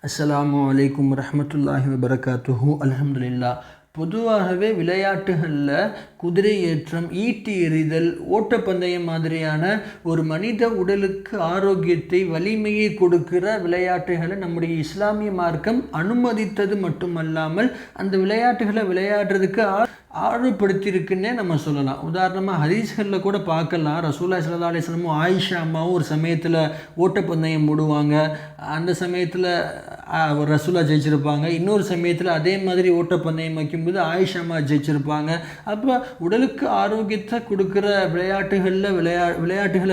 அஸ்ஸலாமு அலைக்கும் வரஹ்மத்துல்லாஹி வபரகாத்துஹு. அல்ஹம்துலில்லா. பொதுவாகவே விளையாட்டுகளில் குதிரை ஏற்றம், ஈட்டி எறிதல், ஓட்டப்பந்தயம் மாதிரியான ஒரு மனித உடலுக்கு ஆரோக்கியத்தை, வலிமையை கொடுக்கிற விளையாட்டுகளை நம்முடைய இஸ்லாமிய மார்க்கம் அனுமதித்தது மட்டுமல்லாமல் அந்த விளையாட்டுகளை விளையாடுறதுக்கு ஆர்வப்படுத்தியிருக்குன்னே நம்ம சொல்லலாம். உதாரணமாக ஹதீஸ்களில் கூட பார்க்கலாம். ரசூலுல்லாஹி ஸல்லல்லாஹு அலைஹி வஸல்லம் ஆயிஷா அம்மாவும் ஒரு சமயத்தில் ஓட்டப்பந்தயம் போடுவாங்க. அந்த சமயத்தில் ரசூலா ஜெயிச்சிருப்பாங்க. இன்னொரு சமயத்தில் அதே மாதிரி ஓட்டப்பந்தயம் வைக்கும்போது ஆயிஷா அம்மா ஜெயிச்சிருப்பாங்க. அப்போ உடலுக்கு ஆரோக்கியத்தை கொடுக்குற விளையாட்டுகளை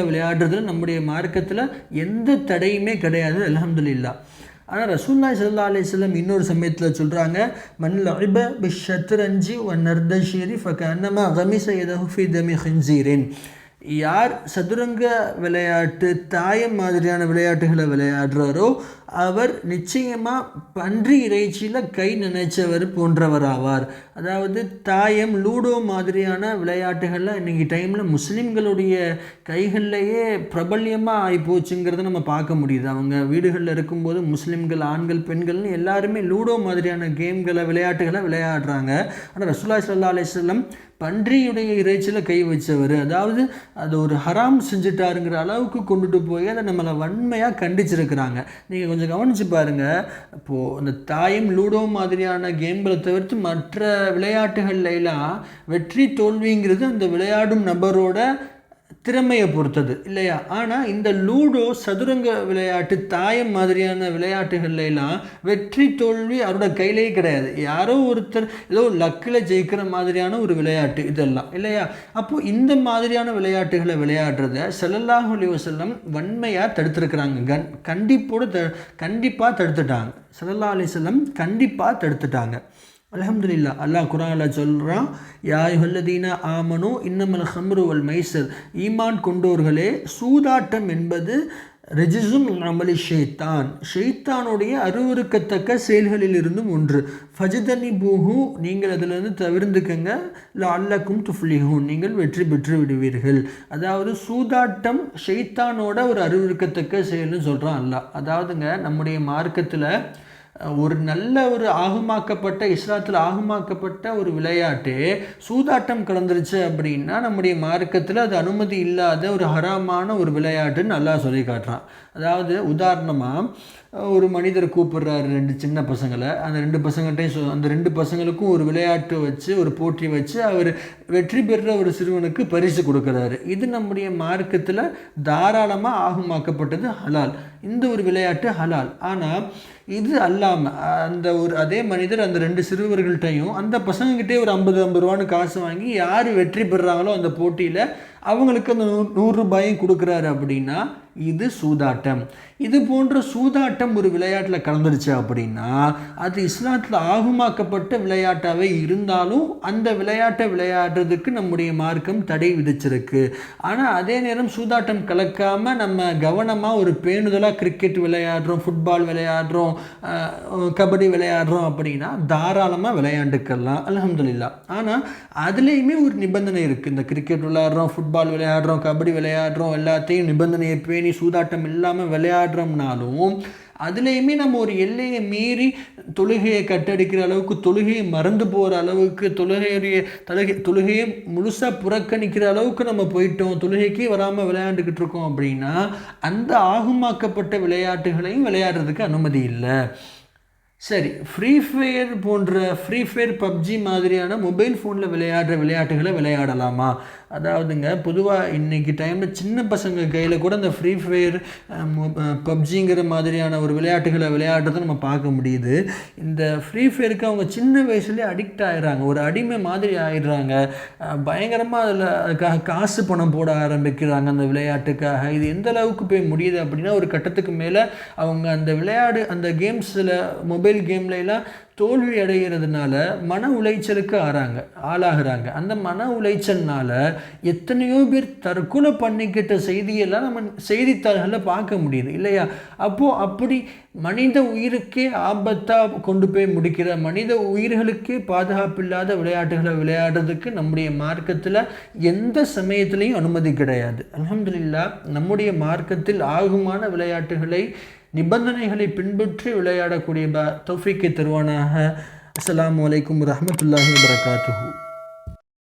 விளையாடுறதுல நம்முடைய மார்க்கத்தில் எந்த தடையுமே கிடையாது. அல்ஹம்துலில்லாஹ். ஆனால் ரசூலுல்லாஹி ஸல்லல்லாஹு அலைஹி வஸல்லம் இன்னொரு சமயத்தில் சொல்கிறாங்க, மன் லஅப பிஷ்ஷத்ரஞ்சி வ நர்தஷிரி ஃபகன்னமா கமிஸ யதஹு ஃபீ தமி ஹின்ஸீரின். யார் சதுரங்க விளையாட்டு, தாயம் மாதிரியான விளையாட்டுகளை விளையாடுறாரோ அவர் நிச்சயமாக பன்றி இறைச்சியில் கை நினைச்சவர் போன்றவர் ஆவார். அதாவது தாயம், லூடோ மாதிரியான விளையாட்டுகளில் இன்றைக்கி டைமில் முஸ்லீம்களுடைய கைகள்லையே பிரபல்யமாக ஆகிப்போச்சுங்கிறத நம்ம பார்க்க முடியுது. அவங்க வீடுகளில் இருக்கும்போது முஸ்லீம்கள், ஆண்கள், பெண்கள்னு எல்லாருமே லூடோ மாதிரியான கேம்களை, விளையாட்டுகளை விளையாடுறாங்க. ஆனால் ரசூலுல்லாஹி ஸல்லல்லாஹு அலைஹி வஸல்லம் பன்றியுடைய இறைச்சியில் கை வச்சவர், அதாவது அது ஒரு ஹராம் செஞ்சுட்டாருங்கிற அளவுக்கு கொண்டுட்டு போய் அதை நம்மளை வன்மையாக கண்டிச்சிருக்கிறாங்க. நீங்கள் கொஞ்சம் கவனித்து பாருங்கள். இப்போது இந்த தாயம், லூடோ மாதிரியான கேம்களை தவிர்த்து மற்ற விளையாட்டுகள்லாம் வெற்றி தோல்விங்கிறது அந்த விளையாடும் நபரோட திறமையை பொறுத்தது இல்லையா? ஆனால் இந்த லூடோ, சதுரங்க விளையாட்டு, தாயம் மாதிரியான விளையாட்டுகள்லாம் வெற்றி தோல்வி அவரோட கையிலேயே கிடையாது. யாரோ ஒருத்தர் ஏதோ லக்கில் ஜெயிக்கிற மாதிரியான ஒரு விளையாட்டு இதெல்லாம் இல்லையா? அப்போது இந்த மாதிரியான விளையாட்டுகளை விளையாடுறத ஸல்லல்லாஹு அலைஹி வஸல்லம் வன்மையாக தடுத்துருக்குறாங்க. கண்டிப்பாக தடுத்துட்டாங்க. ஸல்லல்லாஹு அலைஹி வஸல்லம் கண்டிப்பாக தடுத்துட்டாங்க. அல்ஹம்துலில்லாஹ். அல்லாஹ் குர்ஆனில் சொல்கிறான், யா அய்யுஹல்லதீன ஆமனு இன்னமல் ஹம்ரு வல் மைஸர். ஈமான் கொண்டோர்களே, சூதாட்டம் என்பது ரிஜிஸும் அமலி ஷைத்தான், ஷைத்தானுடைய அருவருக்கத்தக்க செயல்களில் இருந்தும் ஒன்று. ஃபஜ்தனிபூஹு, நீங்கள் அதிலிருந்து தவிர்த்துக்கங்க. லஅல்லக்கும் துஃப்லிஹூன், நீங்கள் வெற்றி பெற்று விடுவீர்கள். அதாவது சூதாட்டம் ஷைத்தானோட ஒரு அருவருக்கத்தக்க செயல்னு சொல்கிறான் அல்லாஹ். அதாவதுங்க நம்முடைய மார்க்கத்தில் ஒரு நல்ல ஒரு ஆகமாக்கப்பட்ட, இஸ்லாத்தில் ஆகமாக்கப்பட்ட ஒரு விளையாட்டு சூதாட்டம் கலந்துருச்சு அப்படின்னா நம்முடைய மார்க்கத்தில் அது அனுமதி இல்லாத ஒரு ஹராமான ஒரு விளையாட்டுன்னு நல்லா சொல்லி காட்டுறான். அதாவது உதாரணமாக ஒரு மனிதர் கூப்பிடுறாரு 2 சின்ன பசங்களை. அந்த 2 பசங்கள்கிட்டையும் அந்த 2 பசங்களுக்கும் ஒரு விளையாட்டு வச்சு, ஒரு போட்டி வச்சு அவர் வெற்றி பெறுற ஒரு சிறுவனுக்கு பரிசு கொடுக்குறாரு. இது நம்முடைய மார்க்கத்தில் தாராளமாக ஆகமாக்கப்பட்டது ஹலால். இந்த ஒரு விளையாட்டு ஹலால். ஆனால் இது அல்லாமல் அதே மனிதர் அந்த 2 சிறுவர்கள்ட்டையும் அந்த பசங்கக்கிட்டே ஒரு 50 ரூபான்னு காசு வாங்கி யார் வெற்றி பெறுறாங்களோ அந்த போட்டியில் அவங்களுக்கு அந்த 100 ரூபாயும் கொடுக்குறாரு அப்படின்னா இது சூதாட்டம். இது போன்ற சூதாட்டம் ஒரு விளையாட்டில் கலந்துருச்சு அப்படின்னா அது இஸ்லாத்தில் ஆகுமாக்கப்பட்ட விளையாட்டாகவே இருந்தாலும் அந்த விளையாட்டை விளையாடுறதுக்கு நம்முடைய மார்க்கம் தடை விதிச்சிருக்கு. ஆனால் அதே நேரம் சூதாட்டம் கலக்காமல் நம்ம கவனமாக ஒரு பேணுதலாக கிரிக்கெட் விளையாடுறோம், ஃபுட்பால் விளையாடுறோம், கபடி விளையாடுறோம் அப்படின்னா தாராளமாக விளையாண்டுக்கலாம். அல்ஹம்துலில்லாஹ். ஆனால் அதுலேயுமே ஒரு நிபந்தனை இருக்குது. இந்த கிரிக்கெட் விளையாடுறோம், ஃபுட்பால் விளையாடுறோம், கபடி விளையாடுறோம், எல்லாத்தையும் நிபந்தனையை பேணி சூதாட்டம் இல்லாமல் விளையாடுறோம்னாலும் அதுலேயுமே நம்ம ஒரு எல்லையை மீறி தொழுகையை கட்டடிக்கிற அளவுக்கு, தொழுகையை மறந்து போகிற அளவுக்கு, தொழுகையை முழுசாக புறக்கணிக்கிற அளவுக்கு நம்ம போயிட்டோம், தொழுகைக்கே வராமல் விளையாண்டுக்கிட்டு இருக்கோம் அப்படின்னா அந்த ஆகுமாக்கப்பட்ட விளையாட்டுகளையும் விளையாடுறதுக்கு அனுமதி இல்லை. சரி, ஃப்ரீ ஃபயர், பப்ஜி மாதிரியான மொபைல் ஃபோனில் விளையாடுற விளையாட்டுகளை விளையாடலாமா? அதாவதுங்க பொதுவாக இன்றைக்கி டைமில் சின்ன பசங்க கையில் கூட இந்த ஃப்ரீ ஃபயர், பப்ஜிங்கிற மாதிரியான ஒரு விளையாட்டுகளை விளையாடுறதை நம்ம பார்க்க முடியுது. இந்த ஃப்ரீ ஃபயருக்கு அவங்க சின்ன வயசுலேயே அடிக்ட் ஆகிடுறாங்க, ஒரு அடிமை மாதிரி ஆகிடுறாங்க. பயங்கரமாக அதுக்காக காசு பணம் போட ஆரம்பிக்கிறாங்க அந்த விளையாட்டுக்காக. இது எந்த அளவுக்கு போய் முடியுது அப்படின்னா ஒரு கட்டத்துக்கு மேலே அவங்க அந்த கேம்ஸில், மொபைல் கேம்லாம் தோல்வி அடைகிறதுனால மன உளைச்சலுக்கு ஆளாகிறாங்க. அந்த மன உளைச்சல்னால எத்தனையோ பேர் தற்கொலை பண்ணிக்கிட்ட செய்தியெல்லாம் நம்ம செய்தித்தாள்களில் பார்க்க முடியுது இல்லையா? அப்படி மனித உயிருக்கே ஆபத்தாக கொண்டு போய் முடிக்கிற, மனித உயிர்களுக்கே பாதுகாப்பில்லாத விளையாட்டுகளை விளையாடுறதுக்கு நம்முடைய மார்க்கத்தில் எந்த சமயத்திலையும் அனுமதி கிடையாது. அல்ஹம்துலில்லாஹ், நம்முடைய மார்க்கத்தில் ஆகுமான விளையாட்டுகளை நிபந்தனைகளை பின்பற்றி விளையாடக்கூடிய தௌஃபீக்கை தருவானாக. அஸ்ஸலாமு அலைக்கும் வரஹ்மத்துல்லாஹி வபரகாத்துஹு.